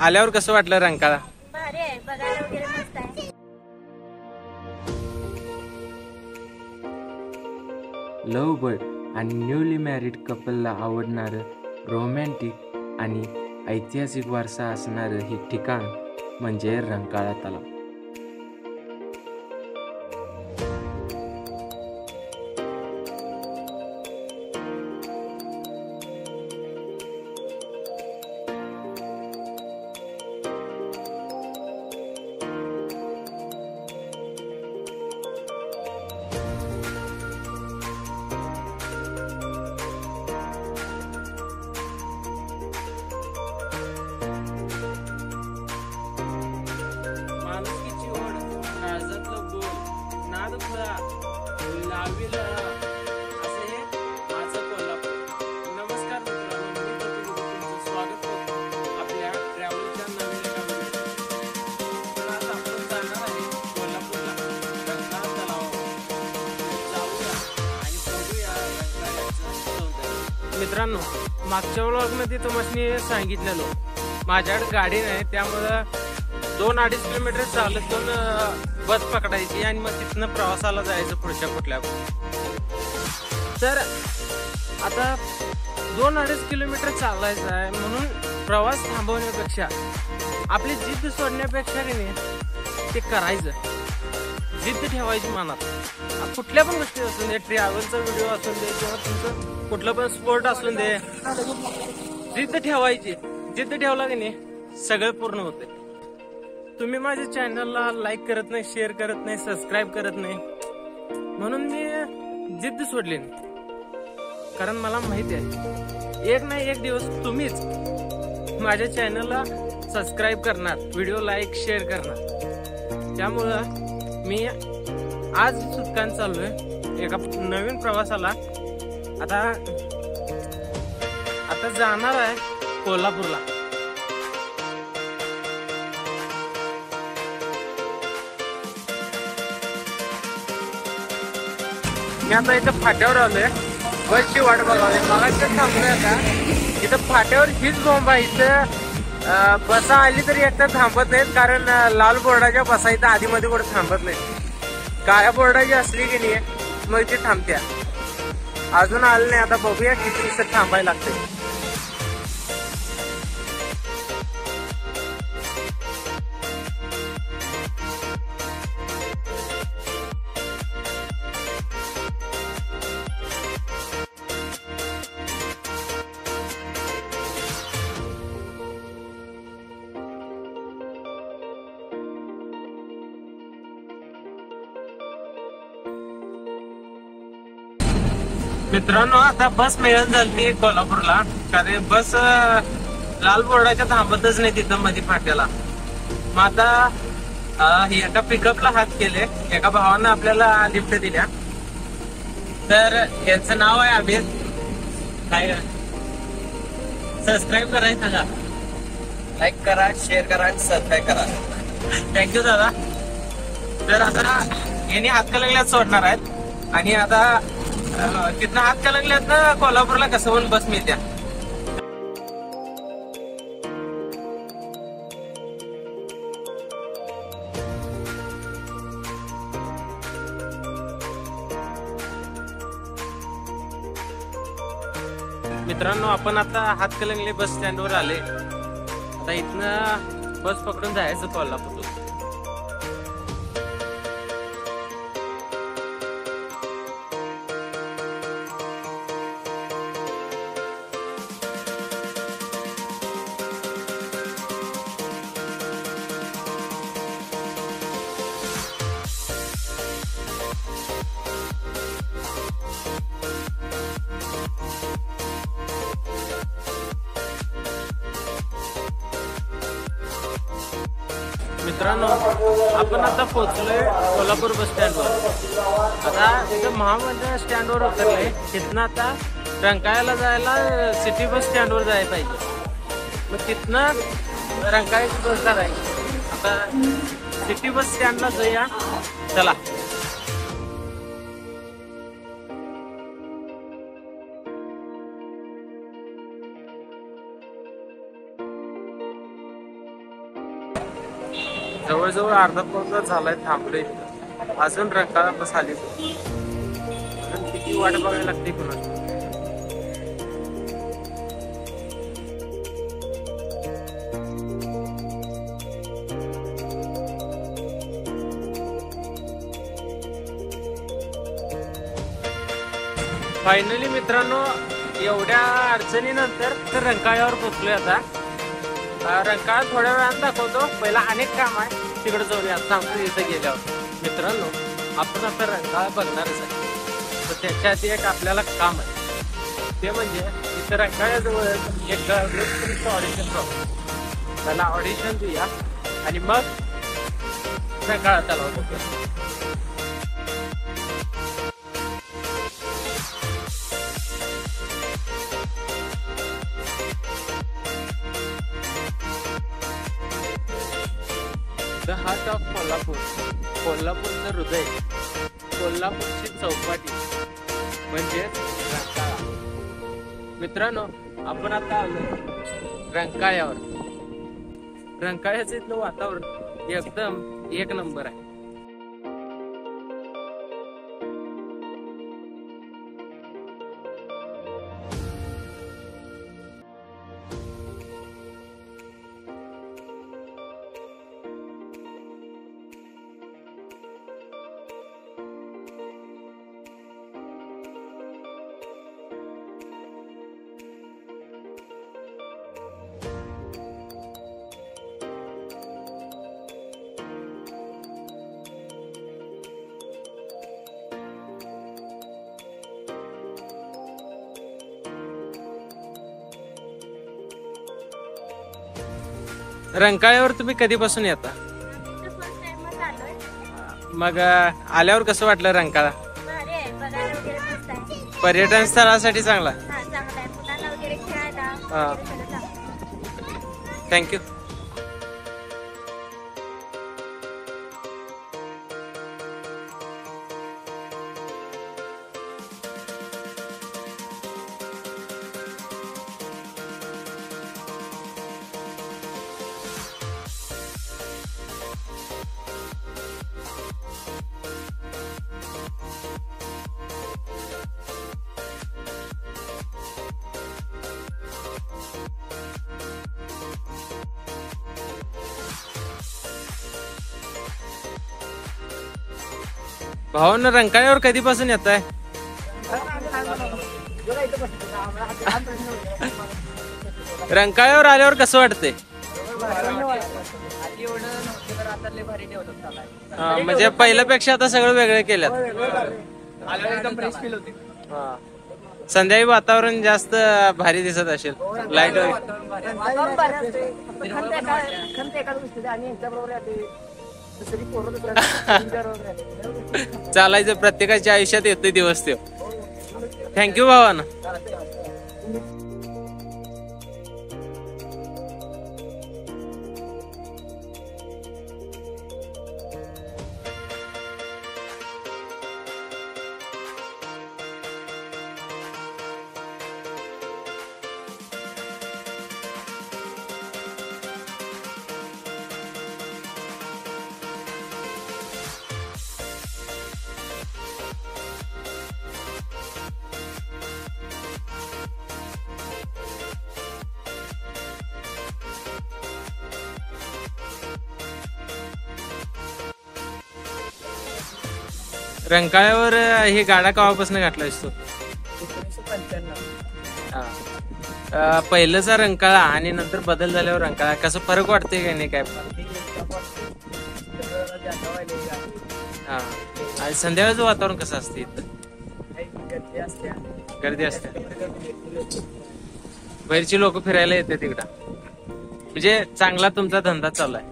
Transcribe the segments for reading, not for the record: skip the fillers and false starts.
आल्यावर कसं वाटलं रंकाळा? भारी आहे, बघायला वगैरे मस्त आहे. लव्ह बर्ड आणि न्यूली मॅरिड कपलला आवडणारं रोमॅन्टिक आणि ऐतिहासिक वारसा असणारं हे ठिकाण म्हणजे रंकाळा तलाव. माणुसकीची ओढ, काळजातलं बोल, नाद खुळा, लावीला असे हे माझं कोल्हापूर. नमस्कार मित्रांनो, मी तुमचं स्वागत करतो आपल्या ट्रॅव्हलच्या नवीन एका व्हिडिओत. तर आज आपण जाणार आहे कोल्हापूरला रंकाळा तलावावर. जाऊया आणि बघूया रंकाळ्याचं सौंदर्य. मित्रांनो, मागच्या व्लॉगमध्ये तुम्हाला सांगितलेलं माझ्याकडे गाडी नाही, त्यामुळं 2-2.5 किलोमीटर चालत जाऊन बस पकडायची आणि मग तिथनं प्रवासाला जायचं पुढच्या कुठल्या. तर आता 2-2.5 किलोमीटर चालायचं आहे म्हणून प्रवास थांबवण्यापेक्षा आपली जिद्द सोडण्यापेक्षा की नाही ते करायचं. जिद्द ठेवायची मनात. कुठल्या पण गोष्टी असून दे, ट्रॅव्हलचा व्हिडिओ असून दे किंवा तुमचं कुठलं पण स्पोर्ट असून दे, जिद्द ठेवायची. जिद्द ठेवला की नाही सगळं पूर्ण होते. तुम्ही माझ्या चॅनलला लाईक करत नाही, शेअर करत नाही, सबस्क्राईब करत नाही, म्हणून मी जिद्द सोडली. कारण मला माहिती आहे एक नाही एक दिवस तुम्हीच माझ्या चॅनलला सबस्क्राईब करणार, व्हिडिओ लाईक शेअर करणार. त्यामुळं मी आज सुटकान चाललोय एका नवीन प्रवासाला. आता जाणार आहे कोल्हापूरला. मी आता इथं फाट्यावर आलोय, बसची वाट बघावली. मला इथं थांबलोय आता. इथं फाट्यावर हीच बॉम्ब आहे. इथं बसा आली तरी एकदा थांबत नाहीत, कारण लाल बोर्डाच्या बसा इथं आधीमध्ये कुठे थांबत नाहीत. काळ्या बोर्डाची असली की नाही मग ती थांबत्या. अजून आलं नाही, आता बघूया किती दिवसात थांबायला लागते. मित्रांनो, आता बस मिळत झाली कोल्हापूरला. कारण बस लाल बोर्डाच्या थांबतच नाही तिथं मध्ये फाट्याला. मग आता एका पिकअपला हात केले. एका भावानं आपल्याला लिफ्ट दिल्या. तर यांचं नाव आहे अभिर. काय सबस्क्राईब करायचं सांगा, लाईक करा, शेअर करा आणि सबस्क्राईब करा. थँक्यू दादा. तर आता यांनी हातकलंगल्यात सोडणार आहेत आणि आता तिथनं हातकलंगल्यात ना कोल्हापूरला कसं पण बस मिळत्या. मित्रांनो, आपण आता हातकलंगले बस स्टँडवर आले. आता इथनं बस पकडून जायचं कोल्हापूरला. मित्रांनो, आपण आता पोहोचलोय कोल्हापूर बस स्टँडवर. आता तिथं महामंडळ स्टँडवर उतरले. तिथनं आता रंकाळ्याला जायला सिटी बस स्टँडवर जायला पाहिजे. मग तिथनं रंकाळ्याची बस करायची. आता सिटी बस स्टँडला जाऊया, चला. जवळजवळ अर्धा पाऊण तास झालाय थांबलोय इथं. अजून रंकाळा बस आली अजून किती वाट बघायला लागते कुणाला. फायनली मित्रांनो एवढ्या अडचणीनंतर तर रंकाळ्यावर पोहोचलोय आता. रंकाळा थोड्या वेळात दाखवतो, पहिला अनेक काम आहे तिकडे जाऊया सांगतो इथं गेल्यावर. मित्रांनो आपण आता रंकाळा बघणारच आहे, तर त्याच्या आधी एक आपल्याला काम आहे, ते म्हणजे इथं रंकाळ्याजवळ एक ऑडिशन प्रॉब्लेम, त्याला ऑडिशन देऊया आणि मग रंकाळा तलाव बघूया. द हार्ट ऑफ कोल्हापूर, कोल्हापूरचं हृदय, कोल्हापूरची चौपाटी म्हणजेच रंकाळा. मित्रांनो आपण आता आलो रंकाळ्यावर. रंकाळ्याचं इथलं वातावरण एकदम एक नंबर आहे. रंकाळ्यावर तुम्ही कधीपासून येता? फर्स्ट टाइमच आलोय. मग आल्यावर कसं वाटलं रंकाळा? भारी आहे, बघायला वगैरे मस्त आहे. पर्यटन स्थळासाठी चांगला. हा चांगला आहे, मुलांना वगैरे खेळायला हा. वगैरे सगळं चांगलं आहे. थँक्यू. भावांना रंकाळ्यावर कधीपासून येत आहे? रंकाळ्यावर आल्यावर कसं वाटतंय? म्हणजे पहिल्यापेक्षा आता सगळं वेगळं केलं. संध्याकाळी वातावरण जास्त भारी दिसत असेल, लाईट चालायचं. प्रत्येकाच्या आयुष्यात येतोय दिवस तो. थँक्यू भावाना. रंकाळ्यावर हे गाडा केव्हापासून घातला असतो? 1995. पहिलंचा रंकाळा आणि नंतर बदल झाल्यावर रंकाळा कसं फरक वाटतंय का नाही काय? हा. आणि संध्याकाळचं वातावरण कसं असतं इथं? गर्दी असते. बाहेरची लोक फिरायला येते तिकडं, म्हणजे चांगला तुमचा धंदा चालू आहे.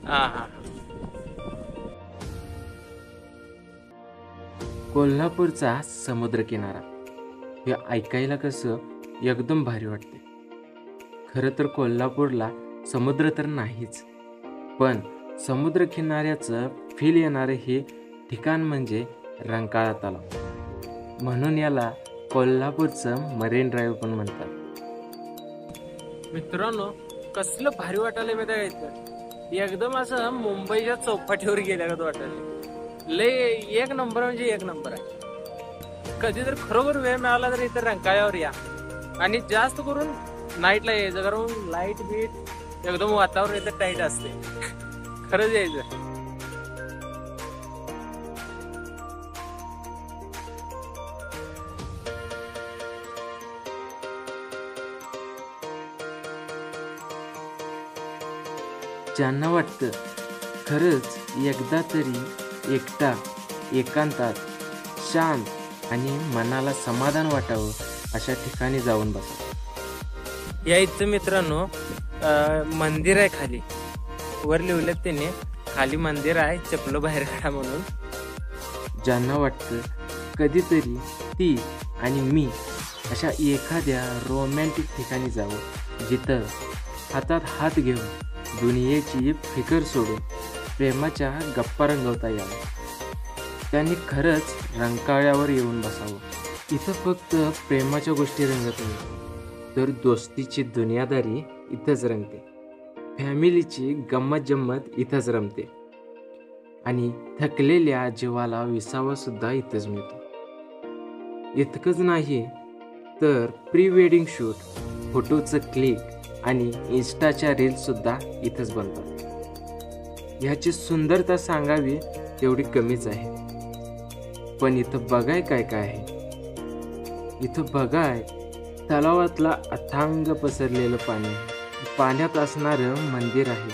हा हा. कोल्हापूरचा समुद्रकिनारा हे ऐकायला कसं एकदम भारी वाटते. खरं तर कोल्हापूरला समुद्र तर नाहीच, पण समुद्रकिनाऱ्याचं फील येणारं हे ठिकाण म्हणजे रंकाळा तलाव. म्हणून याला कोल्हापूरचं मरीन ड्राईव्ह पण म्हणतात. मित्रांनो कसलं भारी वाटायला माहिती आहे का इथं. एकदम असं मुंबईच्या चौपाटीवर गेल्यागत वाटायला. लय एक नंबर म्हणजे एक नंबर आहे. कधी तर खरोखर वेळ मिळाला तर इथं रंकाळ्यावर या आणि जास्त करून नाईटला यायचं, कारण लाईट बीट एकदम वातावरण इथं टाईट असते. खरंच यायचं. ज्यांना वाटतं खरंच एकदा तरी एकटा एकांतात शांत आणि मनाला समाधान वाटावं अशा ठिकाणी जाऊन बसा. या इथं मित्रांनो मंदिर आहे खाली, वर लिहिलेत त्यांनी खाली मंदिर आहे, चपल बाहेर काढा म्हणून. ज्यांना वाटतं कधीतरी ती आणि मी अशा एखाद्या रोमॅन्टिक ठिकाणी जावं जिथं हातात हात घेऊन दुनियेची फिकर सोडून प्रेमाच्या गप्पा रंगवता यावं, त्यांनी खरंच रंकाळ्यावर येऊन बसावं. इथं फक्त प्रेमाच्या गोष्टी रंगत नाही, तर दोस्तीची दुनियादारी इथंच रंगते, फॅमिलीची गंमत जम्मत इथंच रमते आणि थकलेल्या जीवाला विसावा सुद्धा इथंच मिळतो. इतकंच नाही तर प्री वेडिंग शूट, फोटोचं क्लिक आणि इन्स्टाच्या रील्स सुद्धा इथंच बनतात. ह्याची सुंदरता सांगावी तेवढी कमीच आहे. पण इथं बघाय काय काय आहे. इथं बघाय तलावातला अथांग पसरलेलं पाणी, पाण्यात असणारं मंदिर आहे,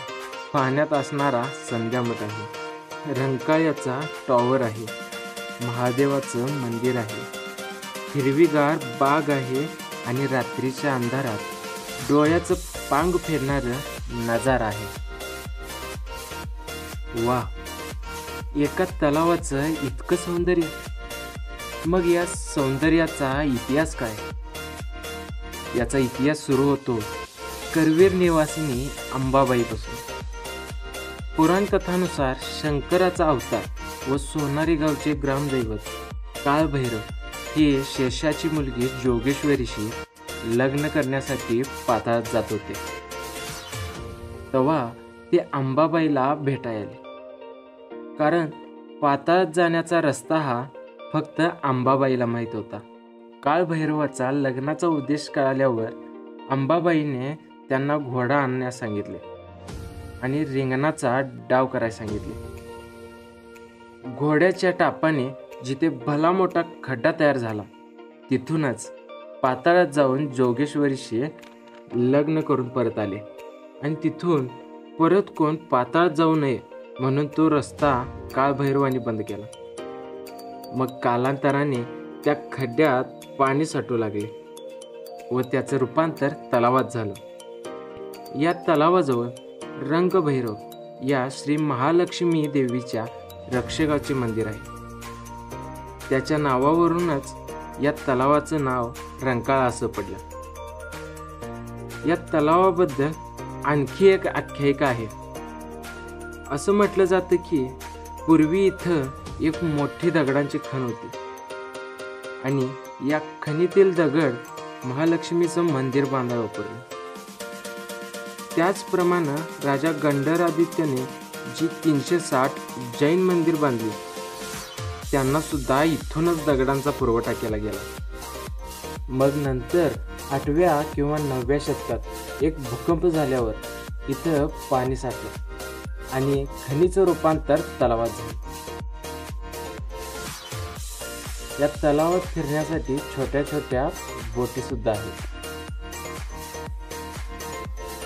पाण्यात असणारा संध्यामठ आहे, रंकाळ्याचा टॉवर आहे, महादेवाचं मंदिर आहे, हिरवीगार बाग आहे आणि रात्रीच्या अंधारात डोळ्याचं पांग फिरणारं नजारा आहे. वा, एका तलावाचं इतकं सौंदर्य. मग या सौंदर्याचा इतिहास काय? याचा इतिहास सुरू होतो करवीर निवासिनी अंबाबाईपासून. पुराण कथानुसार शंकराचा अवतार व सोनारी गावचे ग्रामदैवत काळभैरव हे शेषाची मुलगी जोगेश्वरीशी लग्न करण्यासाठी पाताळात जात होते. तेव्हा ते अंबाबाईला भेटायला, कारण पाताळात जाण्याचा रस्ता हा फक्त अंबाबाईला माहीत होता. काळभैरवाचा लग्नाचा उद्देश कळाल्यावर अंबाबाईने त्यांना घोडा आणण्यास सांगितले आणि रिंगणाचा डाव करायला सांगितले. घोड्याच्या टापाने जिथे भला मोठा खड्डा तयार झाला तिथूनच पाताळात जाऊन जोगेश्वरीशी लग्न करून परत आले आणि तिथून परत कोण पाताळात जाऊ नये म्हणून तो रस्ता काळभैरवाने बंद केला. मग कालांतराने त्या खड्ड्यात पाणी साठू लागले व त्याचं रूपांतर तलावात झालं. या तलावाजवळ रंगभैरव या श्री महालक्ष्मी देवीच्या रक्षकाचे मंदिर आहे. त्याच्या नावावरूनच या तलावाचं नाव रंकाळा असं पडलं. या तलावाबद्दल आणखी एक आख्यायिका आहे. असं म्हटलं जातं की पूर्वी इथं एक मोठी दगडांची खण होती आणि या खणीतील दगड महालक्ष्मीचं मंदिर बांधायला वापरले. त्याचप्रमाणे राजा गंडरादित्यने जी 360 जैन मंदिर बांधली त्यांना सुद्धा इथूनच दगडांचा पुरवठा केला गेला. मग नंतर 8व्या किंवा 9व्या शतकात एक भूकंप झाल्यावर इथं पाणी साठलं आणि खणीचं रूपांतर तलावात झालं. या तलावात फिरण्यासाठी छोट्या छोट्या बोटी सुद्धा आहेत.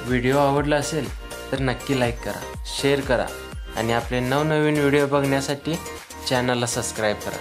व्हिडिओ आवडला असेल तर नक्की लाईक करा, शेअर करा आणि आपले नवनवीन व्हिडिओ बघण्यासाठी चॅनलला सबस्क्राईब करा.